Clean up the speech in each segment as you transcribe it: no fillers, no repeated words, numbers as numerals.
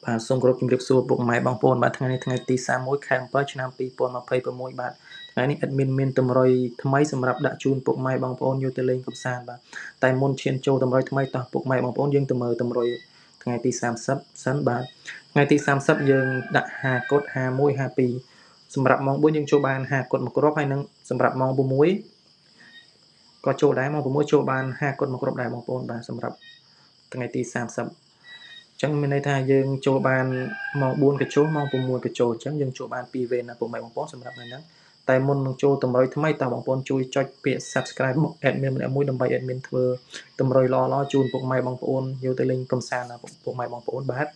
បាទសូមគោរពជំរាបសួរពុកម៉ែបងប្អូនបាទថ្ងៃនេះថ្ងៃទី31ខែ7ឆ្នាំ2026បាទថ្ងៃនេះ admin មានតម្រុយថ្មីសម្រាប់ដាក់ជូនពុកម៉ែបងប្អូនយកទៅលេងកម្សាន្តបាទតែមុនឈានចូលតម្រុយថ្មីតោះពុកម៉ែបងប្អូនយើងទៅមើលតម្រុយថ្ងៃទី30សិនបាទថ្ងៃទី30យើងដាក់50កុដ51 52សម្រាប់ម៉ោង4យើងចូលបាន50កុដមួយគ្រាប់ហើយនឹងសម្រាប់ម៉ោង6ក៏ចូលដែរម៉ោង6ចូលបាន50កុដមួយគ្រាប់ដែរបងប្អូនបាទសម្រាប់ថ្ងៃទី30ចឹងមានន័យថាយើងចូលបានម៉ោង4ក៏ចូលម៉ោង6ក៏ចូលចឹងយើងចូលបាន2វេនណាពុកម៉ែបងប្អូនសម្រាប់ថ្ងៃហ្នឹងតែមុននឹងចូលតម្រុយថ្មីតើបងប្អូនជួយចុចពាក្យ Subscribe មក admin ម្នាក់មួយដើម្បី admin ធ្វើតម្រុយល្អៗជូនពុកម៉ែបងប្អូនយកទៅលេងកម្សាន្តណាពុកម៉ែបងប្អូនបាទ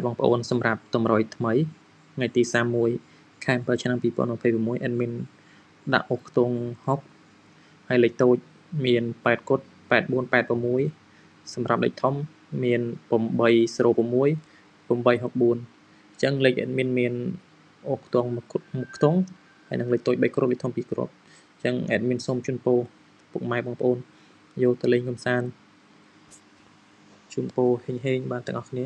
បងប្អូនសម្រាប់តម្រុយថ្មីថ្ងៃទី31ខែ7ឆ្នាំ2026 admin ដាក់អុកខ្ទង់60ហើយលេខតូចមាន8កុដ84 86សម្រាប់លេខធំមាន806 864អញ្ចឹងលេខ admin មានអុកខ្ទង់1ខ្ទង់ហើយនឹងលេខតូច3គ្រាប់លេខធំ2គ្រាប់អញ្ចឹង admin សូមជូនពរពុកម៉ែបងប្អូនយកទៅលេងកម្សាន្តជូនពរហេងៗបានទាំងអស់គ្នា